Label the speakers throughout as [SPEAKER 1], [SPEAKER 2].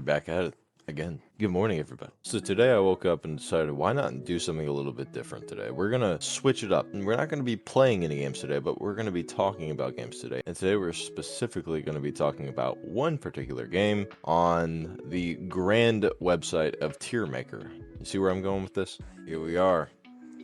[SPEAKER 1] back at it again. Good morning, everybody. So today I woke up and decided why not do something a little bit different today. We're gonna switch it up, and we're not gonna be playing any games today, but we're gonna be talking about games today. And today we're specifically gonna be talking about one particular game on the grand website of Tier Maker. You see where I'm going with this? Here we are.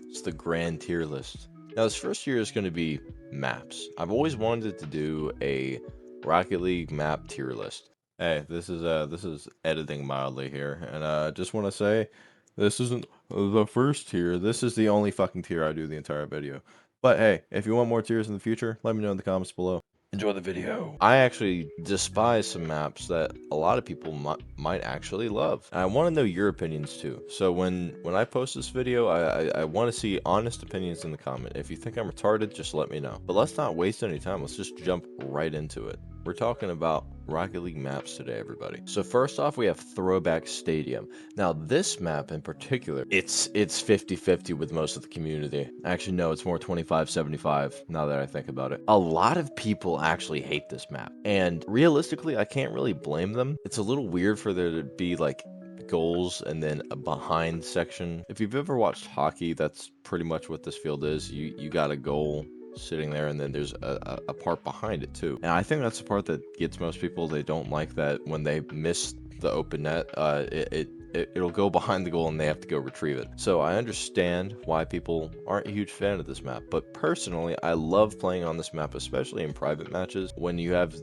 [SPEAKER 1] It's the grand tier list. Now this first year is gonna be maps. I've always wanted to do a Rocket League map tier list. Hey, this is editing mildly here, and just want to say, this isn't the first tier. This is the only fucking tier I do the entire video. But hey, if you want more tiers in the future, let me know in the comments below. Enjoy the video. I actually despise some maps that a lot of people might actually love. And I want to know your opinions too. So when I post this video, I want to see honest opinions in the comment. If you think I'm retarded, just let me know. But let's not waste any time. Let's just jump right into it. We're talking about Rocket League maps today, everybody. So first off, we have Throwback Stadium. Now this map in particular, it's 50-50 with most of the community. Actually, no, it's more 25-75 now that I think about it. A lot of people actually hate this map. And realistically, I can't really blame them. It's a little weird for there to be like goals and then a behind section. If you've ever watched hockey, that's pretty much what this field is. You got a goal sitting there, and then there's a part behind it too. And I think that's the part that gets most people. They don't like that when they miss the open net, it'll go behind the goal and they have to go retrieve it. So I understand why people aren't a huge fan of this map, but personally I love playing on this map, especially in private matches when you have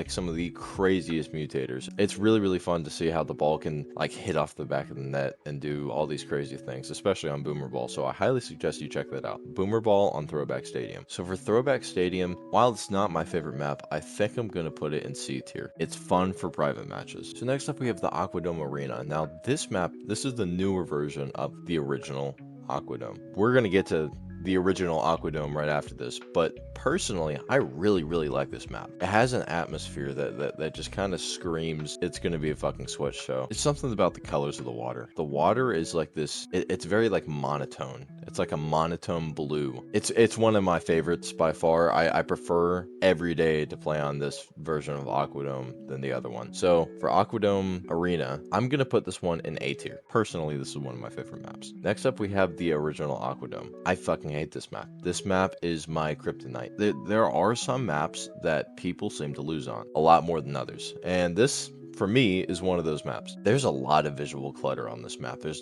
[SPEAKER 1] some of the craziest mutators. It's really fun to see how the ball can like hit off the back of the net and do all these crazy things, especially on Boomer Ball. So I highly suggest you check that out. Boomer Ball on Throwback Stadium. So for Throwback Stadium, while it's not my favorite map, I think I'm gonna put it in C tier. It's fun for private matches. So next up we have the Aquadome Arena. Now this map, this is the newer version of the original Aquadome. We're going to get to the original Aquadome right after this, but personally, I really like this map. It has an atmosphere that just kind of screams it's going to be a fucking sweat show. It's something about the colors of the water. The water is like this, it's very like monotone. It's like a monotone blue. It's one of my favorites by far. I prefer every day to play on this version of Aquadome than the other one. So for Aquadome Arena, I'm going to put this one in A tier. Personally, this is one of my favorite maps. Next up, we have the original Aquadome. I fucking hate this map. This map is my kryptonite. There are some maps that people seem to lose on a lot more than others, and this for me is one of those maps. There's a lot of visual clutter on this map. There's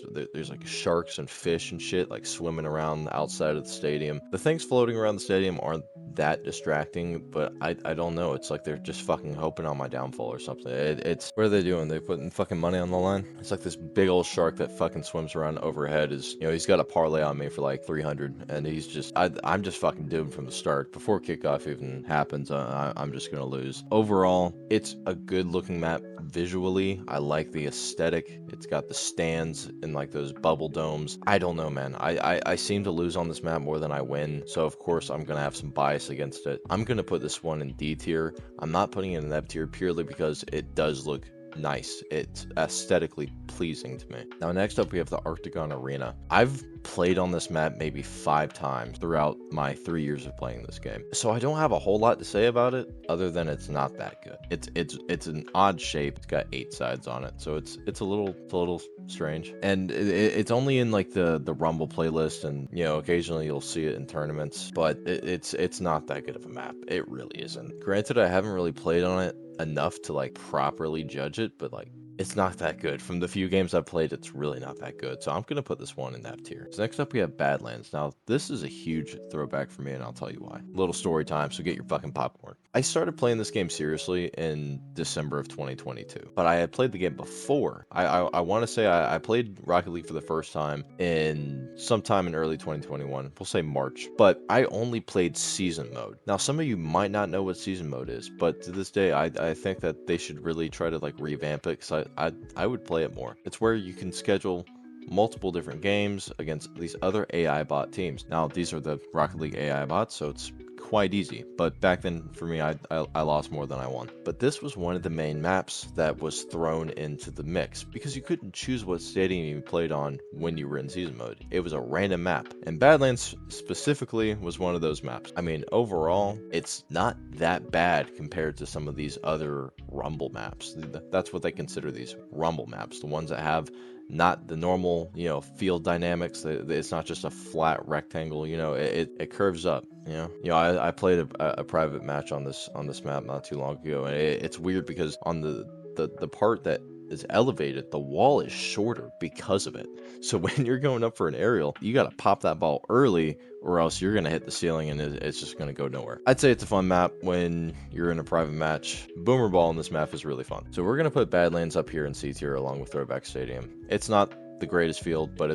[SPEAKER 1] like sharks and fish and shit like swimming around outside of the stadium. The things floating around the stadium aren't that distracting, but I don't know. It's like they're just fucking hoping on my downfall or something. It's what are they doing? They putting fucking money on the line? It's like this big old shark that fucking swims around overhead is, you know, he's got a parlay on me for like 300, and he's just I'm just fucking doomed from the start. Before kickoff even happens, I'm just gonna lose. Overall, it's a good looking map. Visually, I like the aesthetic. It's got the stands and like those bubble domes. I don't know, man. I seem to lose on this map more than I win, so of course I'm gonna have some bias against it. I'm gonna put this one in D tier. I'm not putting it in F tier purely because it does look nice. It's aesthetically pleasing to me. Now next up we have the ARCtagon Arena. I've played on this map maybe 5 times throughout my 3 years of playing this game, so I don't have a whole lot to say about it other than it's not that good. It's an odd shape. It's got 8 sides on it, so it's a little strange, and it's only in like the Rumble playlist, and you know, occasionally you'll see it in tournaments, but it's not that good of a map. It really isn't. Granted, I haven't really played on it enough to like properly judge it, but like it's not that good. From the few games I've played, it's really not that good. So I'm going to put this one in F tier. So next up we have Badlands. Now this is a huge throwback for me, and I'll tell you why. Little story time, so get your fucking popcorn. I started playing this game seriously in December of 2022, but I had played the game before. I want to say I played Rocket League for the first time in sometime in early 2021. We'll say March, but I only played season mode. Now some of you might not know what season mode is, but to this day I think that they should really try to like revamp it, because I would play it more. It's where you can schedule multiple different games against these other AI bot teams. Now these are the Rocket League AI bots, so it's quite easy, but back then for me, I lost more than I won. But this was one of the main maps that was thrown into the mix because you couldn't choose what stadium you played on when you were in season mode. It was a random map, and Badlands specifically was one of those maps. I mean, overall, it's not that bad compared to some of these other rumble maps. That's what they consider these rumble maps, the ones that have not the normal, field dynamics. It's not just a flat rectangle. It curves up. I played a private match on this map not too long ago, and it's weird because on the part that is elevated, the wall is shorter because of it. So when you're going up for an aerial, you got to pop that ball early, or else you're going to hit the ceiling and it's just going to go nowhere. I'd say it's a fun map when you're in a private match. Boomer ball in this map is really fun. So we're going to put Badlands up here in C tier along with Throwback Stadium. It's not the greatest field, but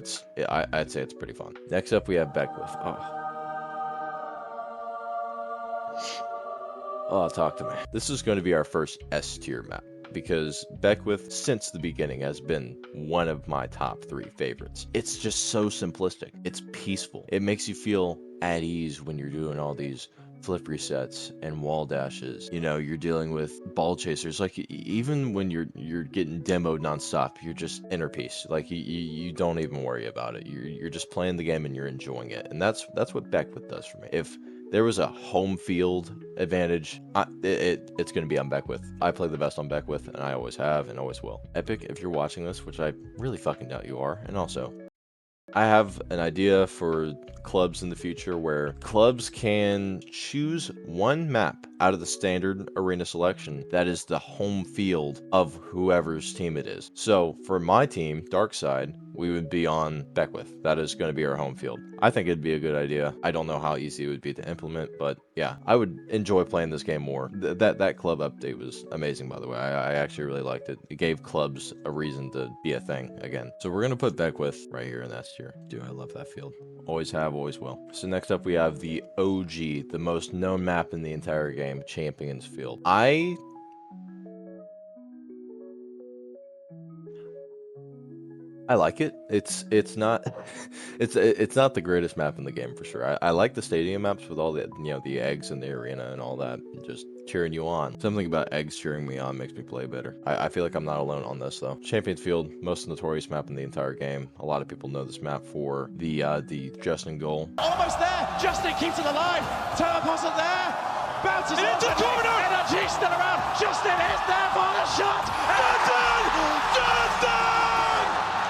[SPEAKER 1] I'd say it's pretty fun. Next up, we have Beckwith. Oh, talk to me. This is going to be our first S tier map, because Beckwith, since the beginning, has been one of my top 3 favorites. It's just so simplistic. It's peaceful. It makes you feel at ease when you're doing all these flip resets and wall dashes. You're dealing with ball chasers. Like, even when you're getting demoed nonstop, you're just inner peace. Like, you don't even worry about it. You're just playing the game and you're enjoying it. And that's what Beckwith does for me. If there was a home field advantage, it's going to be on Beckwith. I play the best on Beckwith, and I always have and always will. Epic, if you're watching this, which I really fucking doubt you are, and also, I have an idea for clubs in the future where clubs can choose one map out of the standard arena selection that is the home field of whoever's team it is. So for my team, Darkside, we would be on Beckwith. That is going to be our home field. I think it'd be a good idea. I don't know how easy it would be to implement, but yeah, I would enjoy playing this game more. That club update was amazing, by the way. I actually really liked it. It gave clubs a reason to be a thing again. So we're going to put Beckwith right here in S tier. Dude, I love that field. Always have, always will. So next up we have the OG, the most known map in the entire game, Champions Field. I like it. It's not it's not the greatest map in the game for sure. I like the stadium maps with all the the eggs in the arena and all that, and just cheering you on. Something about eggs cheering me on makes me play better. I feel like I'm not alone on this though. Champions Field, most notorious map in the entire game. A lot of people know this map for the Justin goal.
[SPEAKER 2] Almost there. Justin keeps it alive. Turn wasn't there. Bounces into the corner. Energy still around. Justin is there for the shot. Justin!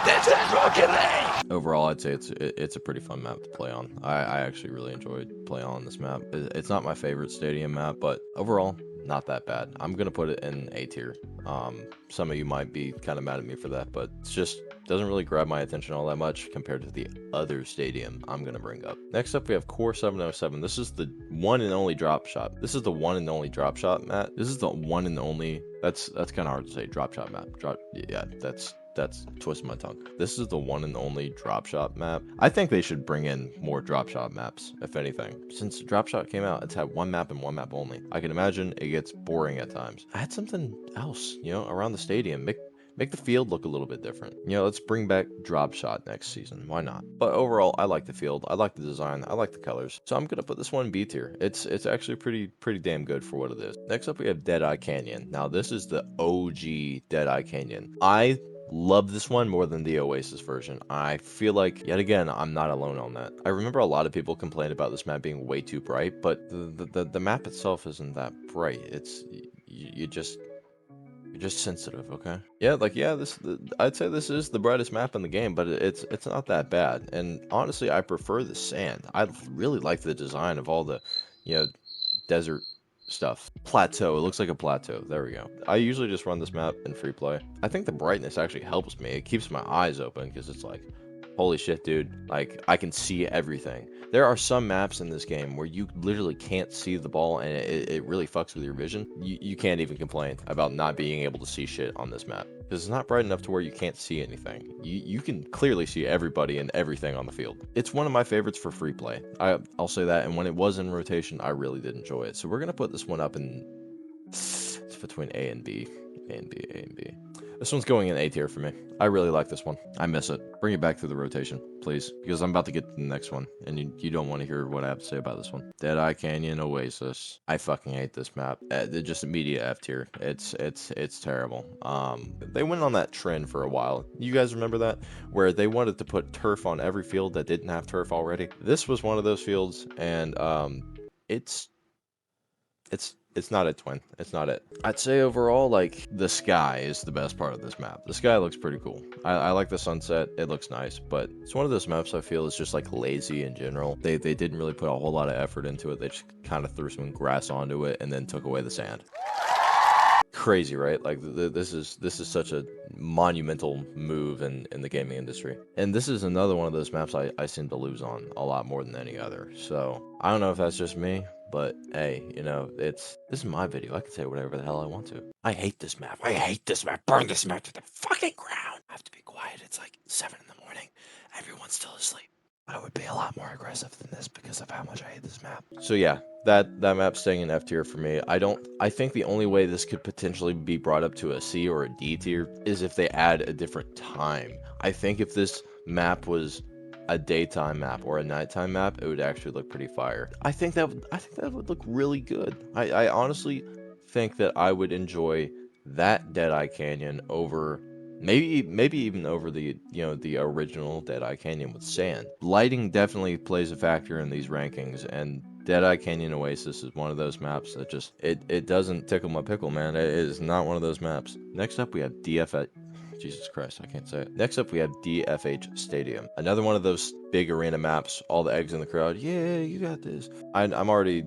[SPEAKER 2] This is Rocket League!
[SPEAKER 1] Overall, I'd say it's a pretty fun map to play on. I actually really enjoyed playing on this map. It's not my favorite stadium map, but overall, not that bad. I'm gonna put it in A tier. Some of you might be kind of mad at me for that, but it's just doesn't really grab my attention all that much compared to the other stadium I'm gonna bring up. Next up, we have Core 707. This is the one and only drop shot. This is the one and only drop shot map. This is the one and only. That's kind of hard to say. Drop shot map. That's twisting my tongue. This is the one and only drop shot map. I think they should bring in more drop shot maps, if anything. Since drop shot came out, it's had one map and one map only. I can imagine it gets boring at times. Add something else, around the stadium. Make the field look a little bit different. Let's bring back drop shot next season. Why not? But overall, I like the field. I like the design. I like the colors. So I'm gonna put this one in B tier. It's actually pretty damn good for what it is. Next up, we have Deadeye Canyon. Now this is the OG Deadeye Canyon. I love this one more than the Oasis version. I feel like, yet again, I'm not alone on that. I remember a lot of people complained about this map being way too bright, but the map itself isn't that bright. It's you're just sensitive, okay? Yeah, I'd say this is the brightest map in the game, but it's not that bad. And honestly, I prefer the sand. I really like the design of all the, desert stuff. Plateau. It looks like a plateau. There we go. I usually just run this map in free play. I think the brightness actually helps me. It keeps my eyes open because it's like, holy shit, dude. Like, I can see everything. There are some maps in this game where you literally can't see the ball, and it really fucks with your vision. You can't even complain about not being able to see shit on this map, because it's not bright enough to where you can't see anything. You can clearly see everybody and everything on the field. It's one of my favorites for free play. I'll say that, and when it was in rotation, I really did enjoy it. So we're going to put this one up in... It's between A and B. A and B, A and B. This one's going in A tier for me. I really like this one. I miss it. Bring it back to the rotation, please, because I'm about to get to the next one, and you don't want to hear what I have to say about this one. Deadeye Canyon Oasis. I fucking hate this map. They're just immediate F tier. It's terrible. They went on that trend for a while. You guys remember that? Where they wanted to put turf on every field that didn't have turf already. This was one of those fields, and it's not it, twin. It's not it. I'd say overall, like, the sky is the best part of this map. The sky looks pretty cool. I like the sunset. It looks nice, but it's one of those maps I feel is just, like, lazy in general. They didn't really put a whole lot of effort into it. They just kind of threw some grass onto it and then took away the sand. Crazy, right? Like, this is such a monumental move in the gaming industry. And this is another one of those maps I seem to lose on a lot more than any other. So, I don't know if that's just me, but hey, you know, this is my video. I can say whatever the hell I want to. I hate this map. I hate this map. Burn this map to the fucking ground. I have to be quiet. It's like 7 in the morning. Everyone's still asleep. I would be a lot more aggressive than this because of how much I hate this map. So yeah, that map's staying in F tier for me. I think the only way this could potentially be brought up to a C or a D tier is if they add a different time. I think if this map was a daytime map or a nighttime map, it would actually look pretty fire. I think that would look really good. I honestly think that I would enjoy that Deadeye Canyon over maybe even over the the original Deadeye Canyon with sand. Lighting definitely plays a factor in these rankings, and Deadeye Canyon Oasis is one of those maps that just it doesn't tickle my pickle, man. It is not one of those maps. Next up we have DFH. Jesus Christ, I can't say it. Next up, we have DFH Stadium. Another one of those big arena maps, all the eggs in the crowd. Yeah, you got this. I've already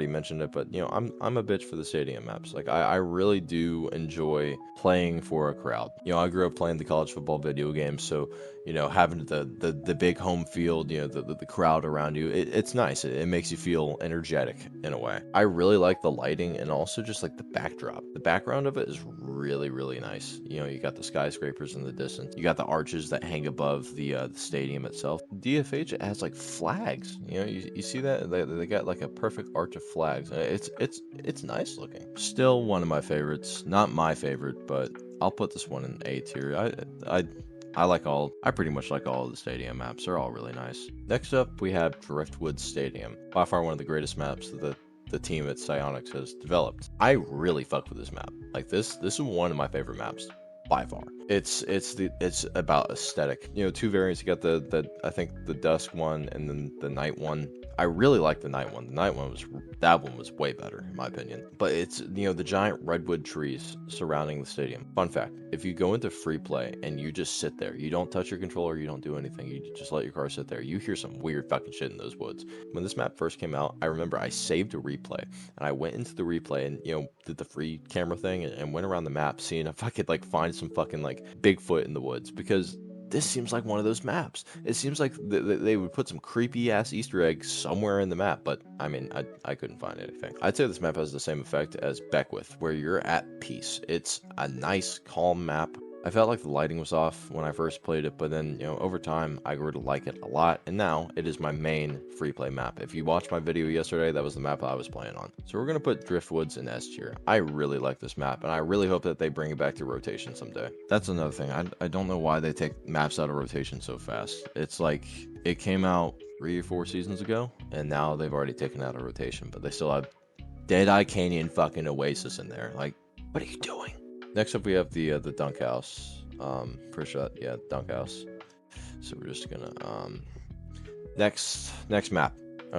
[SPEAKER 1] mentioned it, but you know, I'm a bitch for the stadium maps. Like I really do enjoy playing for a crowd. You know, I grew up playing the college football video games, so you know, having the big home field, you know, the crowd around you, it's nice. It makes you feel energetic in a way. I really like the lighting and also just like the backdrop. The background of it is really nice. You know, you got the skyscrapers in the distance. You got the arches that hang above the stadium itself. DFH, it has like flags. You know, you see that they got like a perfect arch of flags. It's nice looking. Still one of my favorites. Not my favorite, but I'll put this one in A tier. I pretty much like all of the stadium maps. They're all really nice. Next up, we have Driftwood Stadium. By far one of the greatest maps that the team at Psyonix has developed. I really fuck with this map. Like this is one of my favorite maps by far. It's about aesthetic. You know, two variants. You got the I think the dusk one and then the night one. I really like the night one. The night one was way better in my opinion. But it's, you know, the giant redwood trees surrounding the stadium. Fun fact, if you go into free play and you just sit there, you don't touch your controller, you don't do anything, you just let your car sit there, you hear some weird fucking shit in those woods. When this map first came out, I remember I saved a replay and I went into the replay and, you know, did the free camera thing and went around the map seeing if I could like find some fucking like Bigfoot in the woods, because this seems like one of those maps. It seems like they would put some creepy ass Easter eggs somewhere in the map, but I mean, I couldn't find anything. I'd say this map has the same effect as Beckwith, where you're at peace. It's a nice, calm map. I felt like the lighting was off when I first played it, but then, you know, over time, I grew to like it a lot, and now it is my main free play map. If you watched my video yesterday, that was the map I was playing on. So we're going to put Driftwoods in S tier. I really like this map, and I really hope that they bring it back to rotation someday. That's another thing. I don't know why they take maps out of rotation so fast. It's like, it came out 3 or 4 seasons ago, and now they've already taken it out of rotation, but they still have Deadeye Canyon fucking Oasis in there. Like, what are you doing? Next up, we have the dunk house. Pretty sure, yeah, dunk house. So we're just gonna next map.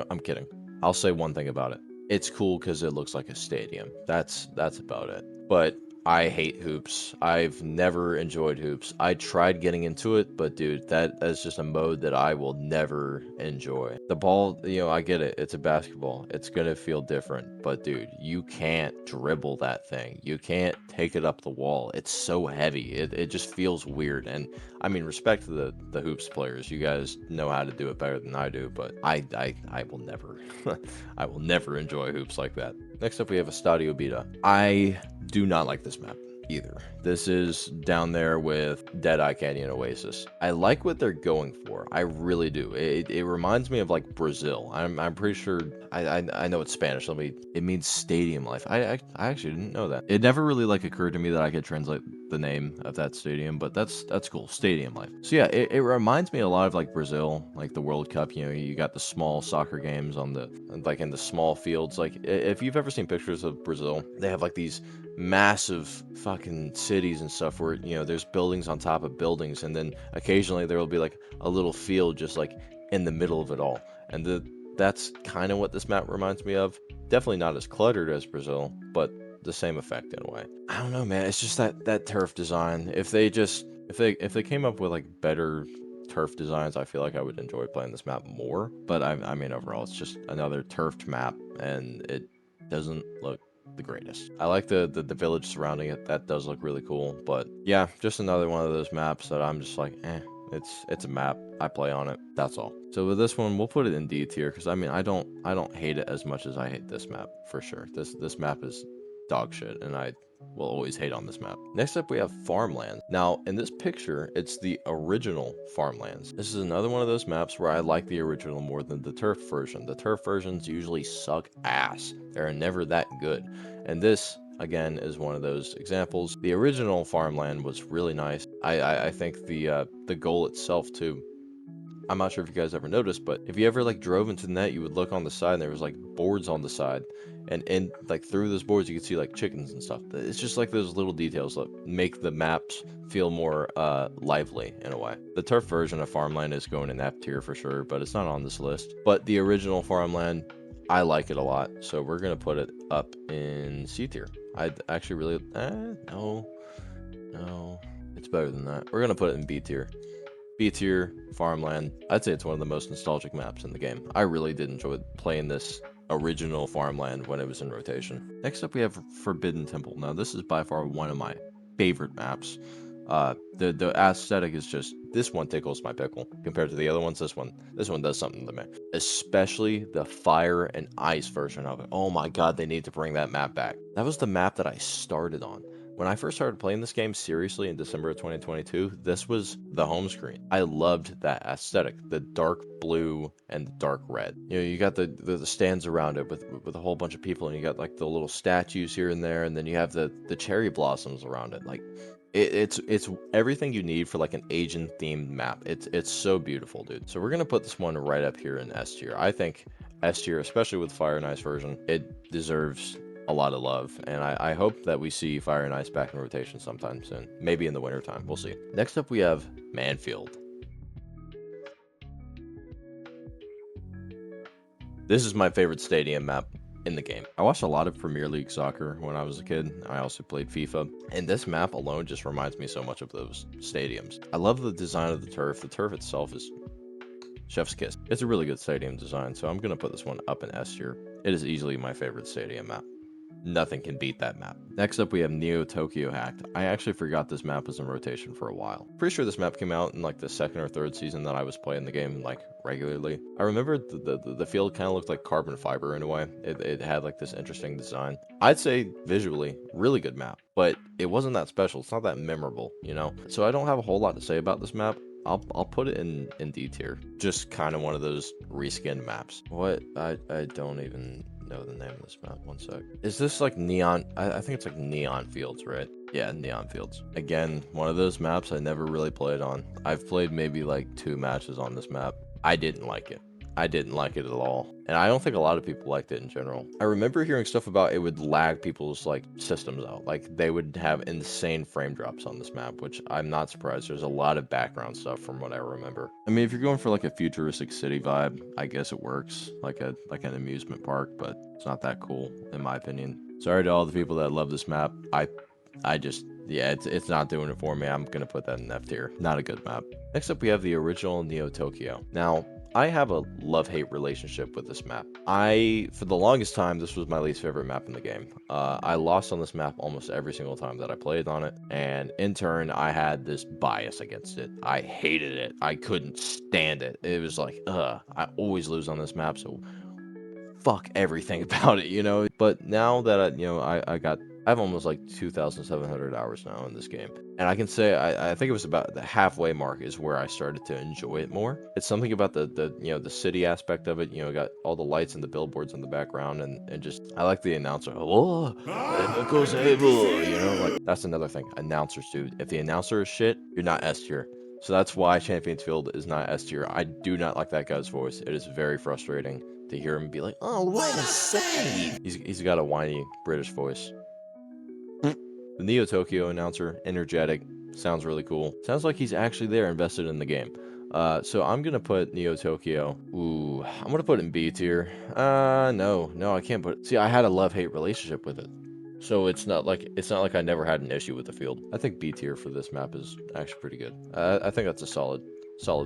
[SPEAKER 1] I'm kidding. I'll say one thing about it. It's cool because it looks like a stadium. That's about it. But I hate hoops. I've never enjoyed hoops. I tried getting into it, but dude, that's just a mode that I will never enjoy. The ball, you know, I get it. It's a basketball. It's gonna feel different. But dude, you can't dribble that thing. You can't take it up the wall. It's so heavy. It just feels weird. And I mean, respect to the hoops players. You guys know how to do it better than I do, but I will never I will never enjoy hoops like that. Next up, we have Estadio Vida. I do not like this map either. This is down there with Deadeye Canyon Oasis. I like what they're going for. I really do. It reminds me of like Brazil. I'm pretty sure I know it's Spanish. It means stadium life. I actually didn't know that. It never really like occurred to me that I could translate the name of that stadium, but that's cool. Stadium life. So yeah, it reminds me a lot of like Brazil, like the World Cup. You know, you got the small soccer games on the like in the small fields. Like if you've ever seen pictures of Brazil, they have like these massive fucking cities and stuff where, you know, there's buildings on top of buildings, and then occasionally there will be like a little field just like in the middle of it all. And that's kind of what this map reminds me of. Definitely not as cluttered as Brazil, but the same effect in a way. I don't know, man. It's just that turf design. If they came up with like better turf designs, I feel like I would enjoy playing this map more. But I mean, overall, it's just another turfed map, and it doesn't look the greatest. I like the village surrounding it. That does look really cool. But yeah, just another one of those maps that I'm just like, it's a map. I play on it. That's all. So with this one, we'll put it in D tier because I mean, I don't hate it as much as I hate this map for sure. This map is dog shit, and I will always hate on this map. Next up, we have Farmlands. Now, in this picture, it's the original Farmlands. This is another one of those maps where I like the original more than the turf version. The turf versions usually suck ass. They're never that good. And this, again, is one of those examples. The original Farmland was really nice. I think the goal itself too. I'm not sure if you guys ever noticed, but if you ever like drove into the net, you would look on the side and there was like boards on the side, and like through those boards you could see like chickens and stuff. It's just like those little details that make the maps feel more lively in a way. The turf version of Farmland is going in F tier for sure, but it's not on this list. But the original Farmland, I like it a lot, so we're gonna put it up in C tier. I'd actually really no, it's better than that. We're gonna put it in B tier. B tier, Farmland. I'd say it's one of the most nostalgic maps in the game. I really did enjoy playing this original Farmland when it was in rotation. Next up, we have Forbidden Temple. Now, this is by far one of my favorite maps. The aesthetic is just, this one tickles my pickle compared to the other ones. This one does something to me, especially the fire and ice version of it. Oh my god, they need to bring that map back. That was the map that I started on. When I first started playing this game seriously in December of 2022, this was the home screen. I loved that aesthetic, the dark blue and the dark red. You know, you got the stands around it with a whole bunch of people, and you got like the little statues here and there, and then you have the cherry blossoms around it. Like it's everything you need for like an Asian themed map. It's so beautiful, dude. So we're gonna put this one right up here in S tier. I think S tier, especially with Fire and Ice version, it deserves a lot of love, and I hope that we see Fire and Ice back in rotation sometime soon. Maybe in the winter time. We'll see. Next up, we have Mannfield. This is my favorite stadium map in the game. I watched a lot of Premier League soccer when I was a kid. I also played FIFA, and this map alone just reminds me so much of those stadiums. I love the design of the turf. The turf itself is chef's kiss. It's a really good stadium design, so I'm gonna put this one up in S tier. It is easily my favorite stadium map. Nothing can beat that map. Next up, we have Neo Tokyo Hacked. I actually forgot this map was in rotation for a while. Pretty sure this map came out in like the second or third season that I was playing the game like regularly. I remember the field kind of looked like carbon fiber in a way. It had like this interesting design. I'd say visually, really good map, but it wasn't that special. It's not that memorable, you know? So I don't have a whole lot to say about this map. I'll put it in D tier. Just kind of one of those reskinned maps. What? I don't even know the name of this map. One sec. Is this like Neon? I think it's like Neon Fields, right? Yeah, Neon Fields. Again, one of those maps I never really played on. I've played maybe like 2 matches on this map. I didn't like it. I didn't like it at all. And I don't think a lot of people liked it in general. I remember hearing stuff about it would lag people's like systems out. Like they would have insane frame drops on this map, which I'm not surprised. There's a lot of background stuff from what I remember. I mean, if you're going for like a futuristic city vibe, I guess it works, like an amusement park, but it's not that cool in my opinion. Sorry to all the people that love this map. I just, yeah, it's not doing it for me. I'm gonna put that in F tier. Not a good map. Next up, we have the original Neo Tokyo. Now, I have a love-hate relationship with this map. For the longest time, this was my least favorite map in the game. I lost on this map almost every single time that I played on it, and in turn, I had this bias against it. I hated it. I couldn't stand it. It was like, I always lose on this map, so fuck everything about it, you know? But now that I got I have almost like 2,700 hours now in this game. And I can say, I think it was about the halfway mark is where I started to enjoy it more. It's something about the city aspect of it, got all the lights and the billboards in the background, and just, I like the announcer, oh, like, that's another thing. Announcers, dude. If the announcer is shit, you're not S tier. So that's why Champions Field is not S tier. I do not like that guy's voice. It is very frustrating to hear him be like, oh, what a save. He's got a whiny British voice. The Neo Tokyo announcer, energetic, sounds really cool. Sounds like he's actually there invested in the game. So I'm gonna put Neo Tokyo. Ooh, I'm gonna put it in B tier. No, I can't put. See, I had a love-hate relationship with it, so it's not like I never had an issue with the field. I think B tier for this map is actually pretty good. I think that's a solid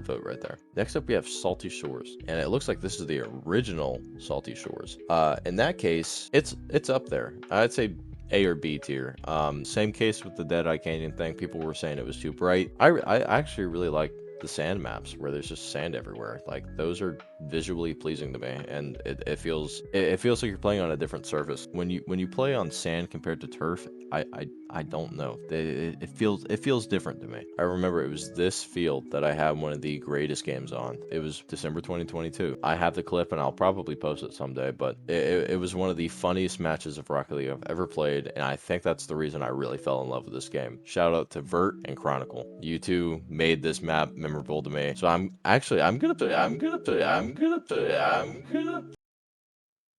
[SPEAKER 1] vote right there. Next up, we have Salty Shores, and it looks like this is the original Salty Shores. In that case, it's up there. I'd say A or B tier. Same case with the Deadeye Canyon thing. People were saying it was too bright. I actually really like the sand maps where there's just sand everywhere. Like, those are visually pleasing to me, and it feels like you're playing on a different surface. When you play on sand compared to turf, I don't know. It feels different to me. I remember it was this field that I had one of the greatest games on. It was December 2022. I have the clip and I'll probably post it someday, but it was one of the funniest matches of Rocket League I've ever played, and I think that's the reason I really fell in love with this game. Shout out to Vert and Chronicle. You two made this map memorable to me. So I'm gonna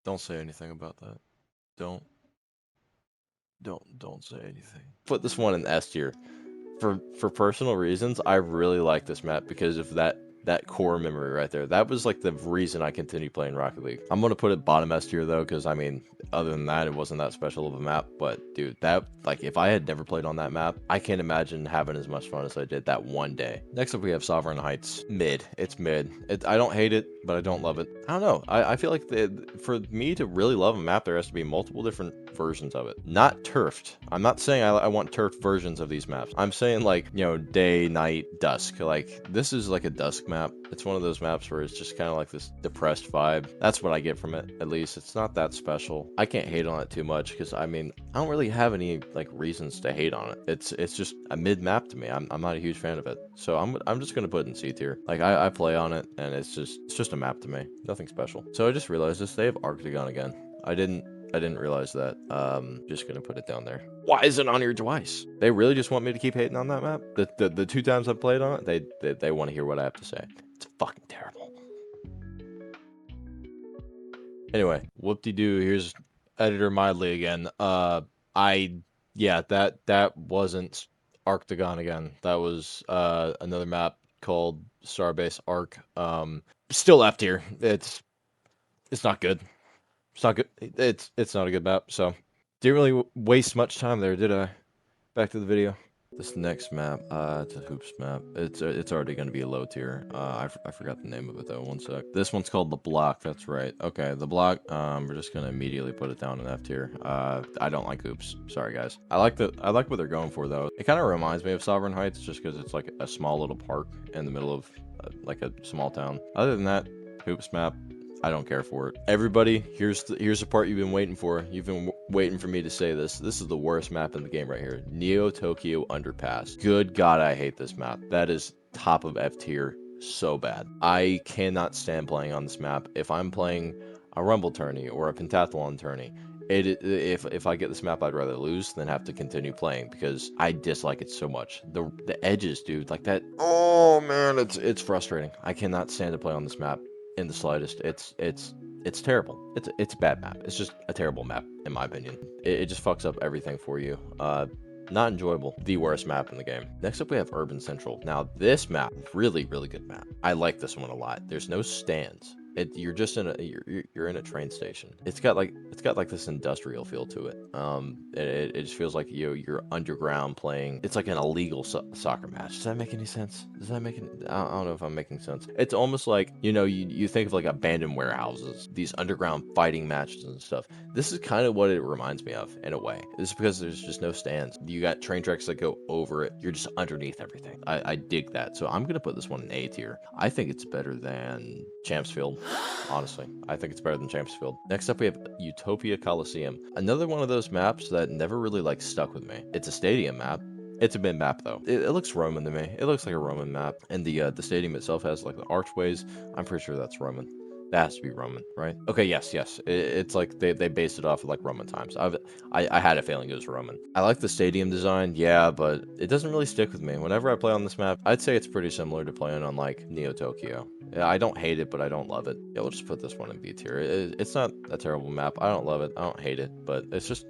[SPEAKER 1] don't say anything about that. Don't say anything. Put this one in S tier. For personal reasons, I really like this map because of that core memory right there. That was like the reason I continued playing Rocket League. I'm gonna put it bottom S tier though, because I mean, other than that, it wasn't that special of a map. But dude, that, like, if I had never played on that map, I can't imagine having as much fun as I did that one day. Next up, we have Sovereign Heights. Mid. It's mid. I don't hate it, but I don't love it. I don't know. I feel like for me to really love a map, there has to be multiple different versions of it. Not turfed. I'm not saying I want turfed versions of these maps. I'm saying, like, day, night, dusk. Like, this is like a dusk map. It's one of those maps where it's just kind of like this depressed vibe. That's what I get from it, at least. It's not that special. I can't hate on it too much because, I mean, I don't really have any, like, reasons to hate on it. It's just a mid map to me. I'm not a huge fan of it. So I'm just gonna put it in C tier. Like, I play on it and it's just a map to me. Nothing special. So I just realized this. They have ARCtagon again. I didn't realize that. Just gonna put it down there. Why is it on here twice? They really just want me to keep hating on that map? The two times I've played on it, they want to hear what I have to say. It's fucking terrible. Anyway, whoop-de-doo, here's Editor Mildly again. Yeah, that wasn't ARCtagon again. That was another map called Starbase Arc. Still F tier. It's not good. It's not good. It's not a good map. So didn't really waste much time there, did I? Back to the video. This next map, it's a hoops map. It's already going to be a low tier. I forgot the name of it though. One sec. This one's called the Block. That's right. Okay, the Block. We're just gonna immediately put it down in F tier. I don't like hoops. Sorry guys. I like what they're going for though. It kind of reminds me of Sovereign Heights just because it's like a small little park in the middle of like a small town. Other than that, hoops map. I don't care for it. Everybody, here's the part you've been waiting for. You've been waiting for me to say this. This is the worst map in the game right here. Neo Tokyo Underpass. Good God, I hate this map. That is top of F tier. So bad. I cannot stand playing on this map. If I'm playing a Rumble tourney or a pentathlon tourney, if I get this map, I'd rather lose than have to continue playing because I dislike it so much. The edges, dude, like that. Oh man, it's frustrating. I cannot stand to play on this map in the slightest. It's terrible. It's a bad map. It's just a terrible map in my opinion. It just fucks up everything for you. Not enjoyable. The worst map in the game. Next up we have Urban Central. Now this map, really good map. I like this one a lot. There's no stands. You're just in you're in a train station. It's got like this industrial feel to it. It just feels like you're underground playing. It's like an illegal soccer match. Does that make any sense? Does that make any? I don't know if I'm making sense. It's almost like you think of like abandoned warehouses, these underground fighting matches and stuff. This is kind of what it reminds me of in a way. It's because there's just no stands. You got train tracks that go over it. You're just underneath everything. I dig that. So I'm gonna put this one in A tier. I think it's better than Champsfield. Honestly, I think it's better than Championsfield. Next up, we have Utopia Coliseum. Another one of those maps that never really like stuck with me. It's a stadium map. It's a mid map though. It looks Roman to me. It looks like a Roman map, and the stadium itself has like the archways. I'm pretty sure that's Roman. That has to be Roman, right? Okay, yes. It's like they based it off of like Roman times. I had a feeling it was Roman. I like the stadium design, yeah, but it doesn't really stick with me. Whenever I play on this map, I'd say it's pretty similar to playing on like Neo Tokyo. Yeah, I don't hate it, but I don't love it. Yeah, we'll just put this one in B tier. It's not a terrible map. I don't love it. I don't hate it, but it's just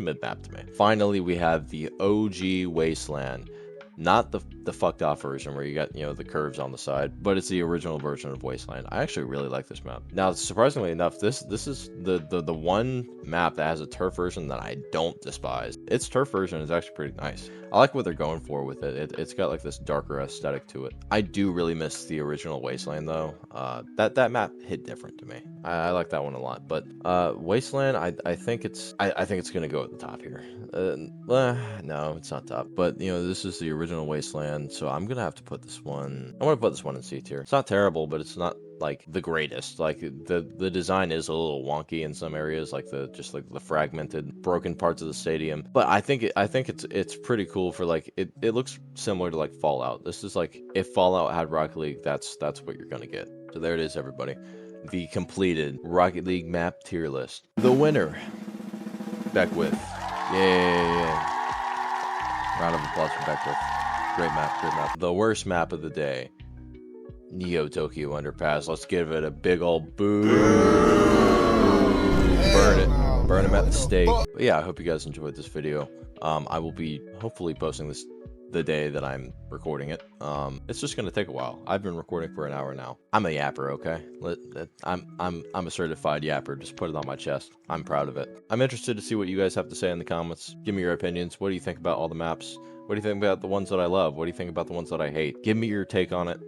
[SPEAKER 1] a mid map to me. Finally, we have the OG Wasteland. Not the fucked off version where you got, you know, the curves on the side, but it's the original version of Wasteland. I actually really like this map. Now, surprisingly enough, this is the one map that has a turf version that I don't despise. Its turf version is actually pretty nice. I like what they're going for with it. It's got like this darker aesthetic to it. I do really miss the original Wasteland though. That map hit different to me. I like that one a lot. But Wasteland, I think it's gonna go at the top here. No, it's not top. But you know, this is the original Wasteland, so I'm gonna have to put this one. I want to put this one in C tier. It's not terrible, but it's not like the greatest. Like the design is a little wonky in some areas, like the fragmented, broken parts of the stadium. But I think it's pretty cool for like it looks similar to like Fallout. This is like if Fallout had Rocket League, that's what you're gonna get. So there it is, everybody. The completed Rocket League map tier list. The winner, Beckwith. Yay! Round of applause for Beckwith. Great map, great map. The worst map of the day, Neo Tokyo Underpass. Let's give it a big old boo. Burn it. Burn him at the stake. But yeah, I hope you guys enjoyed this video. I will be hopefully posting this the day that I'm recording it. It's just gonna take a while. I've been recording for an hour now. I'm a yapper, okay? I'm a certified yapper. Just put it on my chest. I'm proud of it. I'm interested to see what you guys have to say in the comments. Give me your opinions. What do you think about all the maps? What do you think about the ones that I love? What do you think about the ones that I hate? Give me your take on it.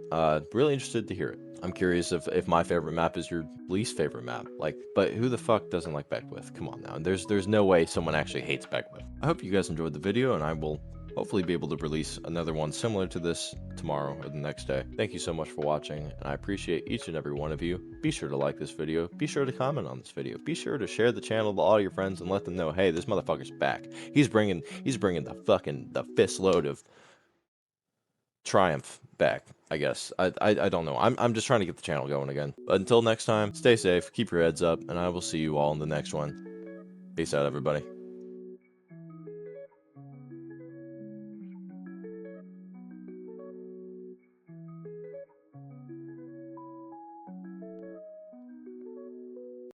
[SPEAKER 1] Really interested to hear it. I'm curious if my favorite map is your least favorite map. Like, but who the fuck doesn't like Beckwith? Come on now. There's no way someone actually hates Beckwith. I hope you guys enjoyed the video, and I will hopefully be able to release another one similar to this tomorrow or the next day. Thank you so much for watching, and I appreciate each and every one of you. Be sure to like this video. Be sure to comment on this video. Be sure to share the channel to all your friends and let them know, hey, this motherfucker's back. He's bringing the fist load of triumph back, I guess. I don't know. I'm just trying to get the channel going again. But until next time, stay safe, keep your heads up, and I will see you all in the next one. Peace out, everybody.